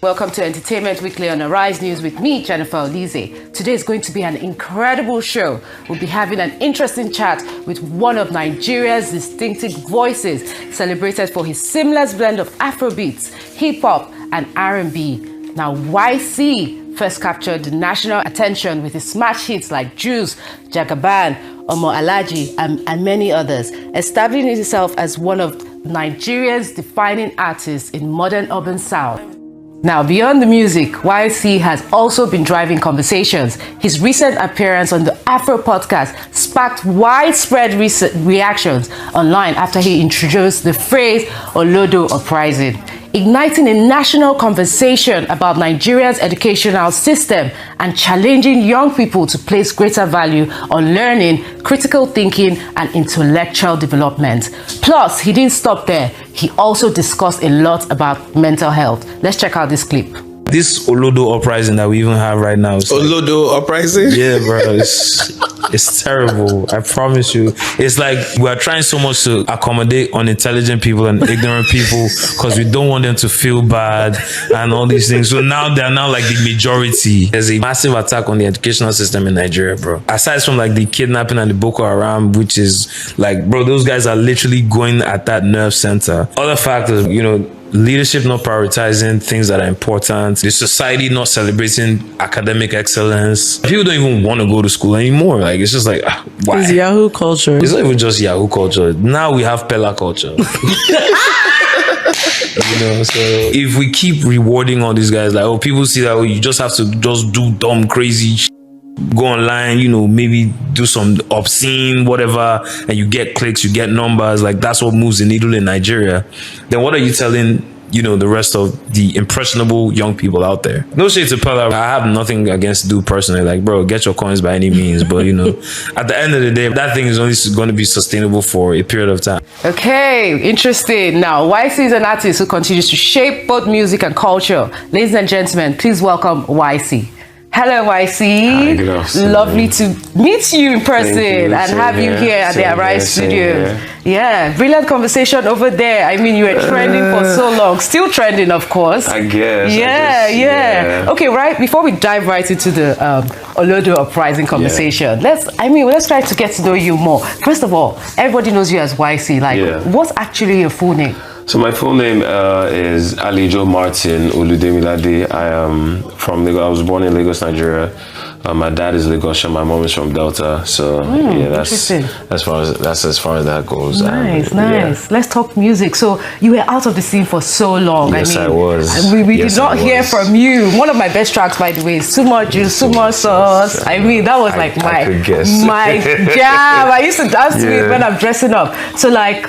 Welcome to Entertainment Weekly on Arise News with me, Jennifer Olize. Today is going to be an incredible show. We'll be having an interesting chat with one of Nigeria's distinctive voices, celebrated for his seamless blend of Afrobeats, hip-hop and R&B. Now, YCEE first captured the national attention with his smash hits like Juice, Jagaban, Alhaji and many others, establishing himself as one of Nigeria's defining artists in modern urban sound. Now, beyond the music, YCEE has also been driving conversations. His recent appearance on the Afro podcast sparked widespread reactions online after he introduced the phrase Olodo Uprising, igniting a national conversation about Nigeria's educational system and challenging young people to place greater value on learning, critical thinking, and intellectual development. Plus, he didn't stop there. He also discussed a lot about mental health. Let's check out this clip. This Olodo Uprising that we even have right now. Olodo Uprising? Yeah, bro. It's terrible. I promise you. It's like we are trying so much to accommodate unintelligent people and ignorant people because we don't want them to feel bad and all these things. So now they're now like the majority. There's a massive attack on the educational system in Nigeria, bro. Aside from like the kidnapping and the Boko Haram, which is like, bro, those guys are literally going at that nerve center. Other factors, leadership not prioritizing things that are important, the society not celebrating academic excellence. People don't even want to go to school anymore. Like, it's just like, why? It's Yahoo culture. It's not even just Yahoo culture. Now we have Pella culture. So if we keep rewarding all these guys, like, people see that, you just have to just do dumb, crazy shit. Go online, maybe do some obscene whatever, and you get clicks, you get numbers, like that's what moves the needle in Nigeria. Then what are you telling the rest of the impressionable young people out there? No shade to Pella, I have nothing against dude personally, like, bro, get your coins by any means, but at the end of the day, that thing is only going to be sustainable for a period of time. Okay, interesting. Now, YCEE is an artist who continues to shape both music and culture. Ladies and gentlemen, please welcome YCEE. Hello, YCEE. Hi, lovely to meet you in person and have you here at the Arise Studio. Yeah, brilliant conversation over there. I mean, you were trending for so long. Still trending, of course. I guess. Yeah. Okay, right. Before we dive right into the Olodo Uprising conversation, let's try to get to know you more. First of all, everybody knows you as YCEE. Like, what's actually your full name? So my full name is Alhaji Martin Oludemilade. I am from Lagos. I was born in Lagos, Nigeria. My dad is Lagosian, my mom is from Delta. So that's as far as that goes. Nice. Let's talk music. So you were out of the scene for so long. Yes, I was. We did not hear from you. One of my best tracks, by the way, is Too Much Juice, Too Much Sauce. I mean, that was like my jam. I used to dance to it when I'm dressing up. So like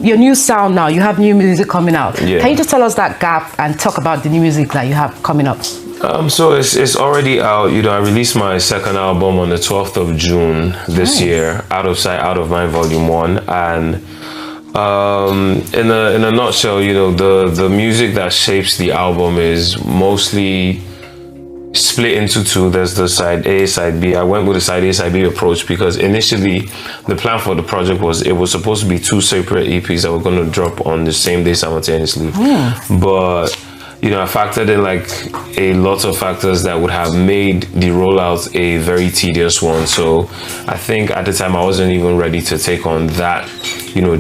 your new sound now, you have new music coming out. Yeah. Can you just tell us that gap and talk about the new music that you have coming up? So it's already out. I released my second album on the 12th of June this year, Out of Sight, Out of Mind, Volume 1. And in a nutshell, the music that shapes the album is mostly split into two. There's the side A, side B. I went with the side A, side B approach because initially the plan for the project was it was supposed to be two separate EPs that were going to drop on the same day simultaneously. But I factored in like a lot of factors that would have made the rollout a very tedious one. So I think at the time I wasn't even ready to take on that,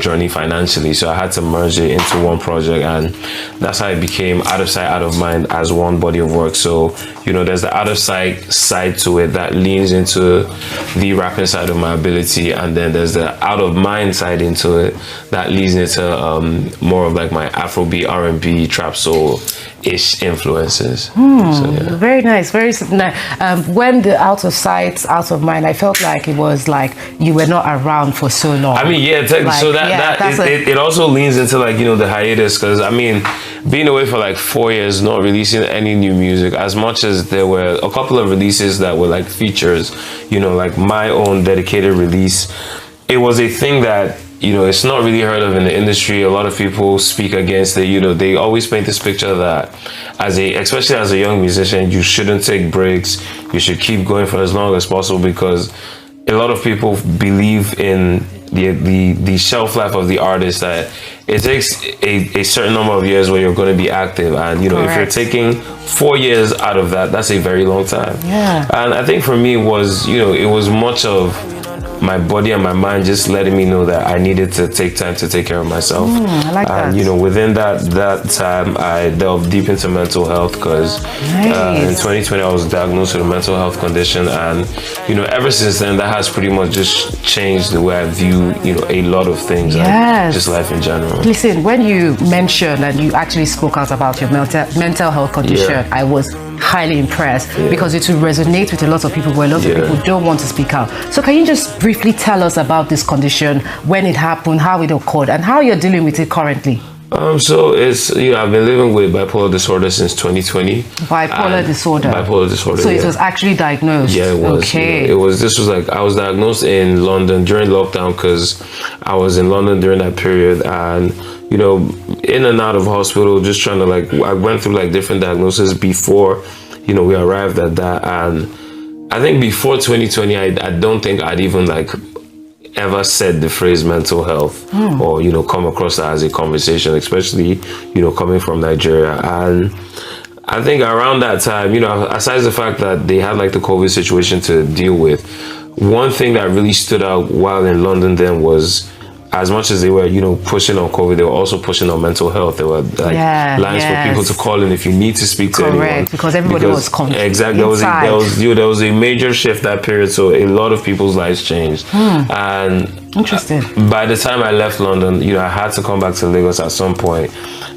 journey financially. So I had to merge it into one project, and that's how it became Out of Sight, Out of Mind as one body of work. So, there's the Out of Sight side to it that leans into the rapping side of my ability, and then there's the Out of Mind side into it that leads into more of like my Afrobeat, R&B, trap soul-ish influences. Very nice, very nice. When the Out of Sight, Out of Mind, I felt like it was like you were not around for so long. I mean, so it also leans into like, the hiatus, because I mean, being away for like 4 years, not releasing any new music, as much as there were a couple of releases that were like features, like my own dedicated release, it was a thing that, it's not really heard of in the industry. A lot of people speak against it. They always paint this picture that especially as a young musician, you shouldn't take breaks. You should keep going for as long as possible, because a lot of people believe in the shelf life of the artist, that it takes a certain number of years where you're going to be active, and you know, if you're taking 4 years out of that, that's a very long time. Yeah. And I think for me it was much of my body and my mind just letting me know that I needed to take time to take care of myself. I like that. And you know, within that time, I delved deep into mental health because in 2020 I was diagnosed with a mental health condition, and you know, ever since then, that has pretty much just changed the way I view, you know, a lot of things, and just life in general. Listen, when you mentioned and you actually spoke out about your mental health condition, I was highly impressed because it will resonate with a lot of people, where a lot of people don't want to speak out. So can you just briefly tell us about this condition, when it happened, how it occurred, and how you're dealing with it currently? So it's, you know, I've been living with bipolar disorder since 2020. Bipolar disorder. So it was actually diagnosed. Yeah, it was. Okay. You know, this was like, I was diagnosed in London during lockdown because I was in London during that period, and you know, in and out of hospital, just trying to like, I went through like different diagnoses before, you know, we arrived at that. And I think before 2020, I don't think I'd even like ever said the phrase mental health or, you know, come across that as a conversation, especially, you know, coming from Nigeria. And I think around that time, you know, aside the fact that they had like the COVID situation to deal with, one thing that really stood out while in London then was, as much as they were, you know, pushing on COVID, they were also pushing on mental health. There were like lines for people to call in if you need to speak to anyone. Because everybody was exactly. There was a major shift that period, so a lot of people's lives changed. And interesting. By the time I left London, you know, I had to come back to Lagos at some point,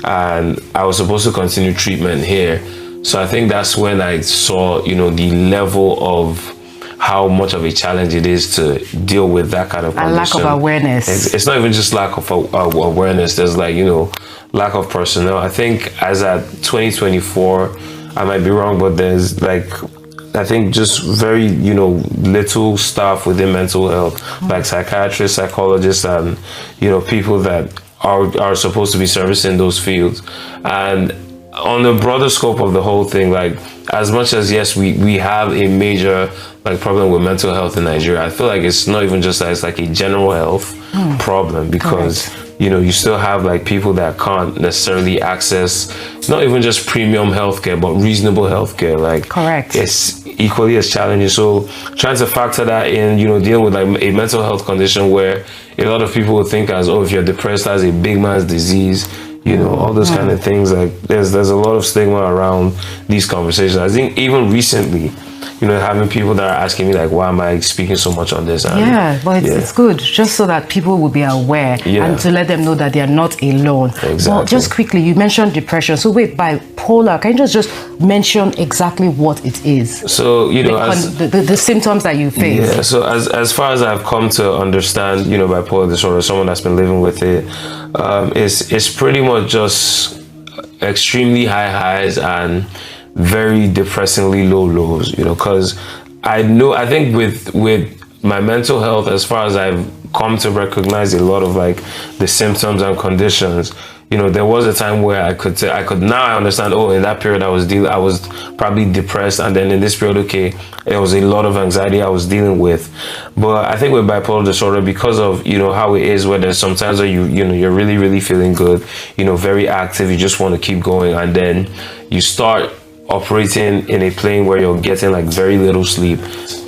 and I was supposed to continue treatment here. So I think that's when I saw, you know, the level of how much of a challenge it is to deal with that kind of condition. And lack of awareness. It's not even just lack of awareness. There's like, you know, lack of personnel. I think as at 2024, I might be wrong, but there's like, I think just very, you know, little staff within mental health, like psychiatrists, psychologists, and, you know, people that are supposed to be servicing those fields. And on the broader scope of the whole thing, like, as much as yes, we have a major like problem with mental health in Nigeria, I feel like it's not even just that, it's like a general health problem, because you know, you still have like people that can't necessarily access not even just premium healthcare, but reasonable healthcare. Like, it's equally as challenging. So trying to factor that in, you know, dealing with like a mental health condition where a lot of people would think as, oh, if you're depressed, that's a big man's disease. You know, all those kind of things. Like, there's a lot of stigma around these conversations. I think even recently, you know, having people that are asking me like, why am I speaking so much on this? And, it's good, just so that people will be aware and to let them know that they are not alone. Exactly. Well, just quickly, you mentioned depression. So wait, bipolar, can you just mention exactly what it is? So, you know, the symptoms that you face. Yeah, so as far as I've come to understand, you know, bipolar disorder, someone that's been living with it, it's pretty much just extremely high highs and very depressingly low lows, you know, because I think with my mental health, as far as I've come to recognize a lot of like the symptoms and conditions, you know, there was a time where I could now I understand, oh, in that period I was probably depressed, and then in this period, okay, there was a lot of anxiety I was dealing with. But I think with bipolar disorder, because of, you know, how it is, where there's sometimes where you know, you're really, really feeling good, you know, very active, you just want to keep going, and then you start operating in a plane where you're getting like very little sleep,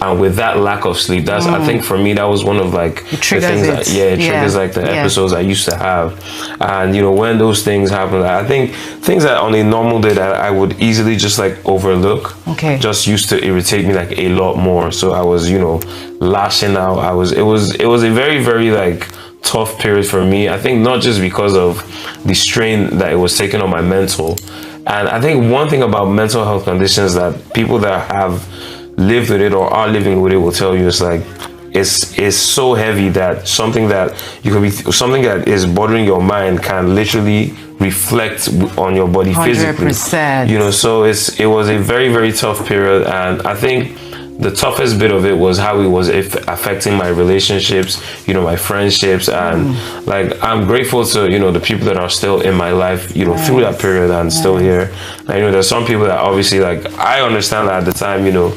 and with that lack of sleep, that's I think for me that was one of like the things that it triggers like the episodes I used to have. And you know, when those things happen, I think things that on a normal day that I would easily just like overlook just used to irritate me like a lot more. So I was, you know, lashing out. It was a very, very like tough period for me. I think not just because of the strain that it was taking on my mental. And I think one thing about mental health conditions that people that have lived with it or are living with it will tell you is like, it's so heavy that something that is bothering your mind can literally reflect on your body 100%. Physically. You know, so it was a very, very tough period, and I think the toughest bit of it was how it was affecting my relationships, you know, my friendships, and like I'm grateful to, you know, the people that are still in my life, you know, through that period and still here. And, you know, there's some people that obviously, like, I understand that at the time, you know,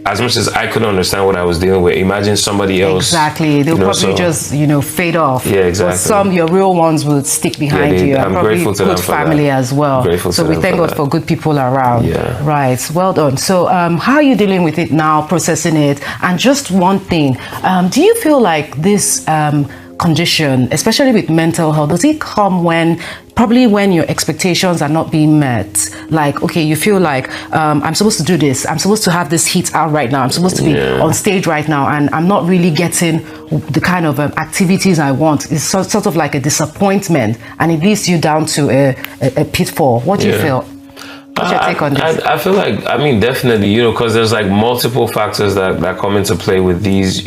as much as I couldn't understand what I was dealing with, imagine somebody else. Exactly. They'll probably just, fade off. Yeah, exactly. But some, your real ones will stick behind you. I'm and probably grateful to good them for family that. as well. So we thank God for good people around. Yeah. Right. Well done. So how are you dealing with it now, processing it? And just one thing, do you feel like this condition, especially with mental health, does it come when your expectations are not being met? Like, okay, you feel like I'm supposed to do this, I'm supposed to have this hit out right now, I'm supposed to be on stage right now, and I'm not really getting the kind of activities I want. It's sort of like a disappointment, and it leads you down to a pitfall. What do you feel? What's your take on this? I feel like, definitely, because there's like multiple factors that come into play with these,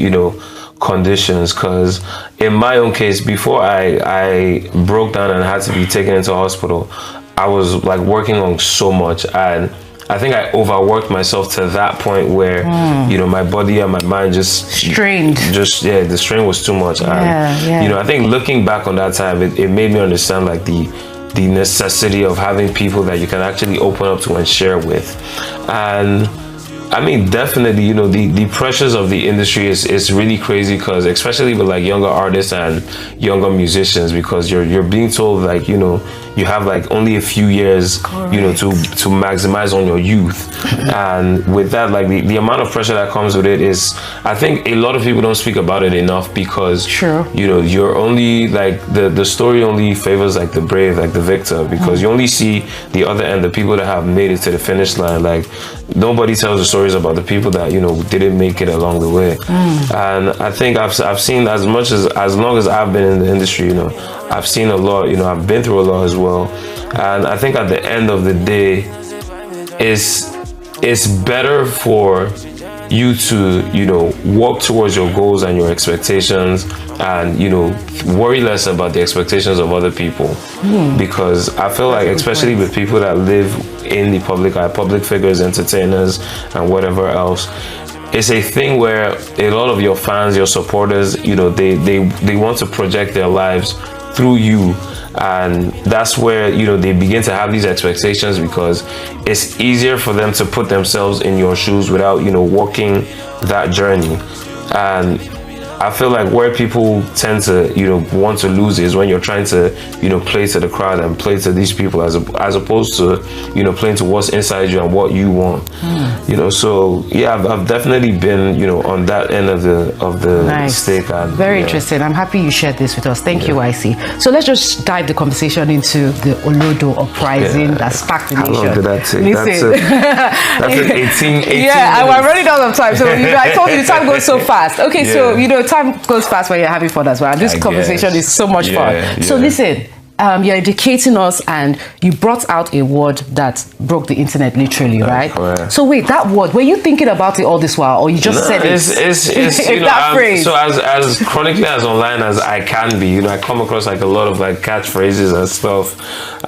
conditions. Because in my own case, before I broke down and had to be taken into hospital, I was like working on so much, and I think I overworked myself to that point where my body and my mind just strained. The strain was too much. And I think looking back on that time, it made me understand like the necessity of having people that you can actually open up to and share with. And definitely, the pressures of the industry is really crazy, because especially with like younger artists and younger musicians, because you're being told like, you have like only a few years, to maximize on your youth. And with that, like the amount of pressure that comes with it is, I think a lot of people don't speak about it enough, because, you're only like, the story only favors like the brave, like the victor, because you only see the other end, the people that have made it to the finish line. Like nobody tells the stories about the people that, didn't make it along the way. And I think I've seen as long as I've been in the industry, I've seen a lot, I've been through a lot as well. And I think at the end of the day, it's better for you to, work towards your goals and your expectations, and, worry less about the expectations of other people. Because I feel like, especially with people that live in the public eye, public figures, entertainers, and whatever else, it's a thing where a lot of your fans, your supporters, they want to project their lives through you. And that's where, they begin to have these expectations, because it's easier for them to put themselves in your shoes without, walking that journey. And I feel like where people tend to, want to lose is when you're trying to, play to the crowd and play to these people, as opposed to, playing to what's inside you and what you want. So yeah, I've definitely been, on that end of the stake. And, very interesting. I'm happy you shared this with us. Thank you, YC. So let's just dive the conversation into the Olodo Uprising that sparked the nation. How long did that take? That's an 18 yeah, minutes. I'm running out of time. So I told you the time goes so fast. Okay, so time goes fast when you're having fun as well. And this conversation is so much fun. So listen, you're educating us, and you brought out a word that broke the internet literally, right? Correct. So wait, that word, were you thinking about it all this while, or you just said it? It's that phrase. So as chronically as online as I can be, I come across like a lot of like catchphrases and stuff,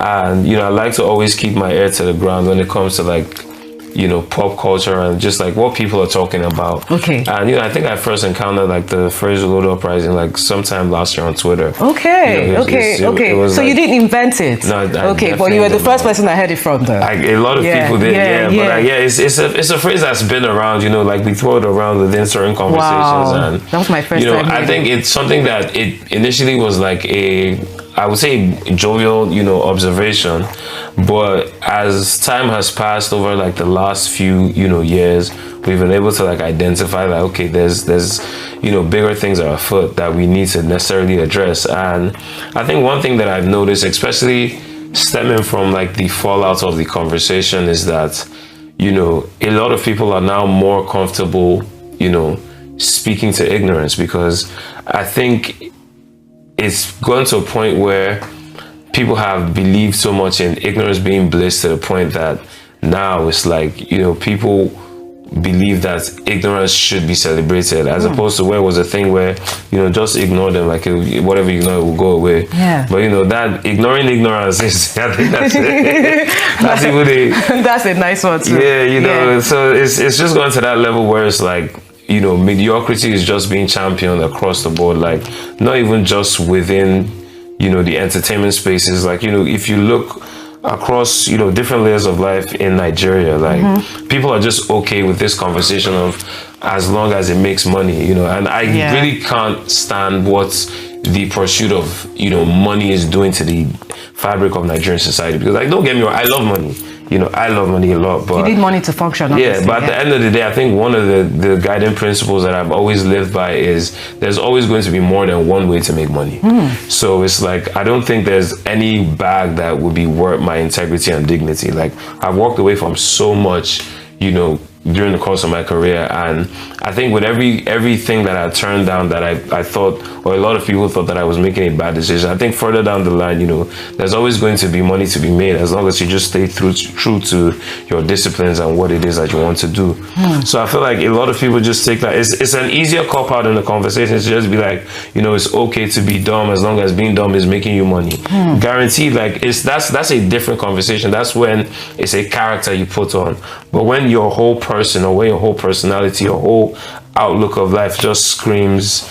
and I like to always keep my ear to the ground when it comes to like pop culture and just like what people are talking about. Okay. And I think I first encountered like the phrase Olodo Uprising like sometime last year on Twitter. Okay. So you didn't invent it. No, okay, but you were the first person I heard it from, though. A lot of people did, but it's a phrase that's been around. Like we throw it around within certain conversations, and that was my first time. I think it's something that it initially was like I would say jovial, observation, but as time has passed over like the last few, years, we've been able to like identify that, okay, there's bigger things are afoot that we need to necessarily address. And I think one thing that I've noticed, especially stemming from like the fallout of the conversation, is that, a lot of people are now more comfortable, speaking to ignorance, because I think it's gone to a point where people have believed so much in ignorance being bliss, to the point that now it's like, people believe that ignorance should be celebrated, as opposed to where it was a thing where, just ignore them, like whatever you ignore will go away. Yeah. But that ignoring ignorance is, I think that's that's even that's a nice one too. Yeah, so it's just gone to that level where it's like, mediocrity is just being championed across the board, like not even just within, the entertainment spaces. Like, if you look across, different layers of life in Nigeria. Like, people are just okay with this conversation of as long as it makes money, and I really can't stand what the pursuit of, money is doing to the fabric of Nigerian society. Because, like, don't get me wrong, I love money. I love money a lot, but you need money to function. Yeah, but at the end of the day, I think one of the guiding principles that I've always lived by is there's always going to be more than one way to make money. So it's like, I don't think there's any bag that would be worth my integrity and dignity. Like, I've walked away from so much, during the course of my career, and I think with everything that I turned down, that I thought, or a lot of people thought that I was making a bad decision, I think further down the line, there's always going to be money to be made as long as you just stay true to your disciplines and what it is that you want to do. So I feel like a lot of people just take that, it's an easier cop out in the conversation to just be like, it's okay to be dumb as long as being dumb is making you money. Guaranteed, like, that's a different conversation. That's when it's a character you put on. But when your whole person, or when your whole personality, your whole outlook of life just screams,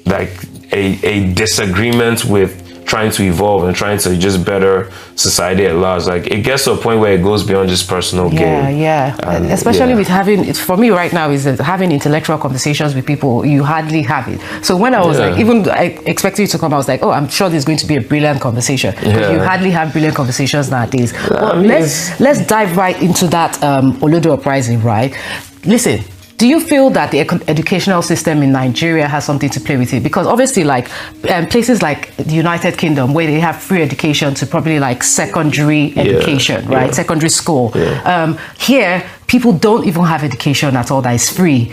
like a disagreement with trying to evolve and trying to just better society at large, like, it gets to a point where it goes beyond just personal gain. And especially with having, for me right now, is that having intellectual conversations with people, you hardly have it. So when I was like, even I expected you to come, I was like, oh, I'm sure there's going to be a brilliant conversation. You hardly have brilliant conversations nowadays. Well, let's dive right into that Olodo Uprising, right? Listen, do you feel that the educational system in Nigeria has something to play with it? Because obviously, like, places like the United Kingdom, where they have free education to probably like secondary education, right? Secondary school. Here, people don't even have education at all that is free,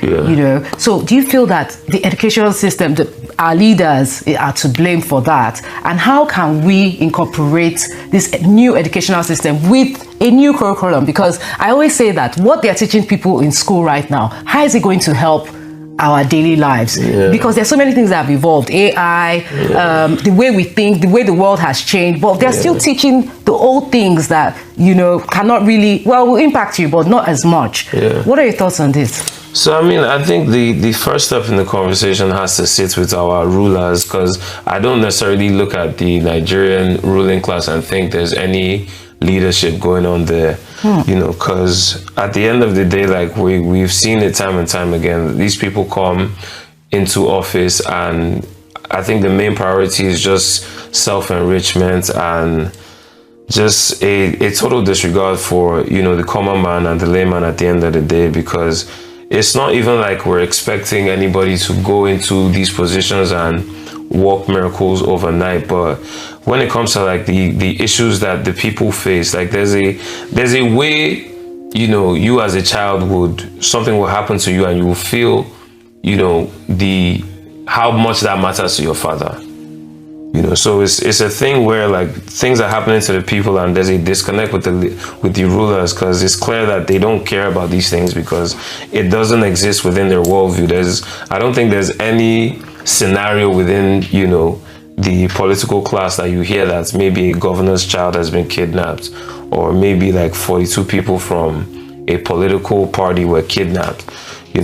So do you feel that the educational system, our leaders are to blame for that? And how can we incorporate this new educational system with a new curriculum? Because I always say that what they're teaching people in school right now, how is it going to help our daily lives? Because there's so many things that have evolved. AI, the way we think, the way the world has changed, but they're still teaching the old things that, cannot really, will impact you, but not as much. What are your thoughts on this? So, I mean, I think the first step in the conversation has to sit with our rulers, because I don't necessarily look at the Nigerian ruling class and think there's any leadership going on there, because at the end of the day, like, we've seen it time and time again, these people come into office and I think the main priority is just self-enrichment and just a total disregard for, the common man and the layman at the end of the day, because it's not even like we're expecting anybody to go into these positions and work miracles overnight. But when it comes to like the issues that the people face, like there's a way, you as a child something will happen to you and you will feel, how much that matters to your father. So it's a thing where like things are happening to the people and there's a disconnect with the rulers, because it's clear that they don't care about these things because it doesn't exist within their worldview. I don't think there's any scenario within, the political class that you hear that maybe a governor's child has been kidnapped, or maybe like 42 people from a political party were kidnapped.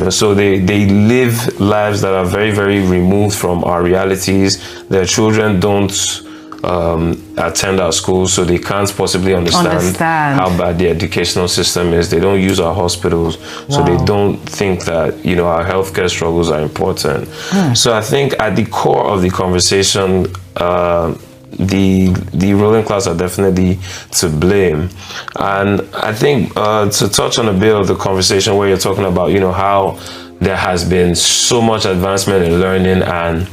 So they live lives that are very, very removed from our realities. Their children don't attend our schools, so they can't possibly understand how bad the educational system is. They don't use our hospitals, so they don't think that, our healthcare struggles are important. So I think at the core of the conversation, the ruling class are definitely to blame. And I think to touch on a bit of the conversation where you're talking about, how there has been so much advancement in learning, and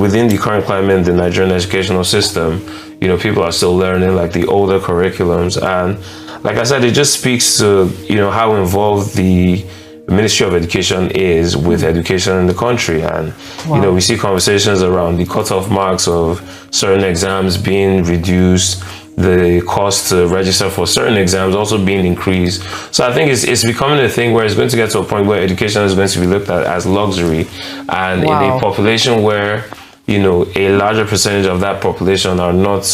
within the current climate in the Nigerian educational system, people are still learning like the older curriculums. And like I said, it just speaks to, how involved the Ministry of Education is with education in the country. And we see conversations around the cutoff marks of certain exams being reduced, the cost to register for certain exams also being increased. So I think it's becoming a thing where it's going to get to a point where education is going to be looked at as luxury, and in a population where a larger percentage of that population are not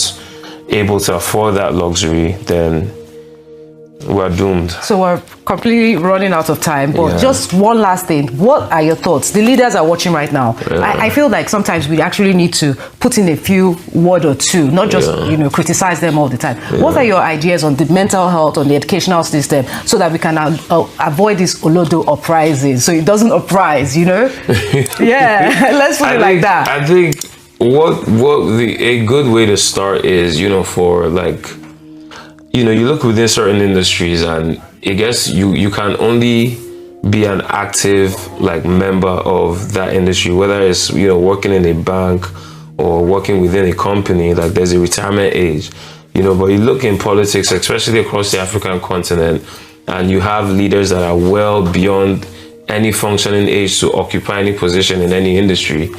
able to afford that luxury, then we're doomed. So we're completely running out of time, but Yeah. just one last thing. What are your thoughts? The leaders are watching right now. I feel like sometimes we actually need to put in a few word or two, not just criticize them all the time. What are your ideas on the mental health, on the educational system, so that we can avoid this Olodo Uprising, so it doesn't uprise, Yeah, let's put it like that. I think a good way to start is, for like, you look within certain industries, and I guess you can only be an active like member of that industry, whether it's working in a bank or working within a company. Like there's a retirement age, but you look in politics, especially across the African continent, and you have leaders that are well beyond any functioning age to occupy any position in any industry,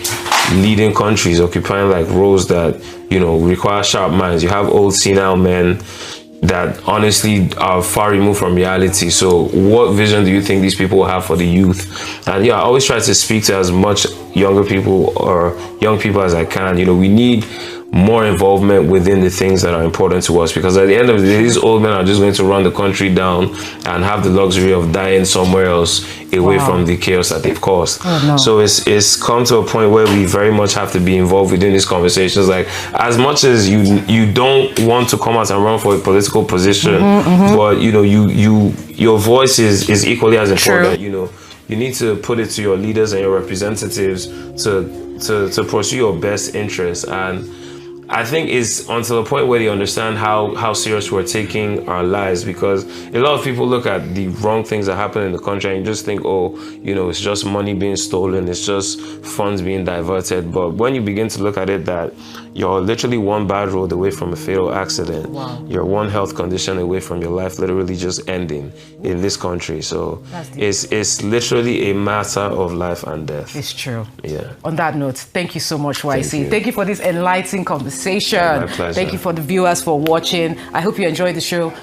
leading countries, occupying like roles that require sharp minds. You have old senile men that honestly are far removed from reality. So what vision do you think these people have for the youth? And I always try to speak to as much younger people or young people as I can. We need more involvement within the things that are important to us, because at the end of the day, these old men are just going to run the country down and have the luxury of dying somewhere else away from the chaos that they've caused. So it's come to a point where we very much have to be involved within these conversations. Like, as much as you don't want to come out and run for a political position, but your voice is equally as important. You need to put it to your leaders and your representatives to pursue your best interests. And I think it's until a point where they understand how serious we're taking our lives, because a lot of people look at the wrong things that happen in the country and you just think, it's just money being stolen, it's just funds being diverted. But when you begin to look at it, that you're literally one bad road away from a fatal accident. You're one health condition away from your life literally just ending in this country. So it's literally a matter of life and death. It's true. Yeah. On that note, thank you so much, YCEE. Thank you for this enlightening conversation. My pleasure. Thank you for the viewers for watching. I hope you enjoyed the show.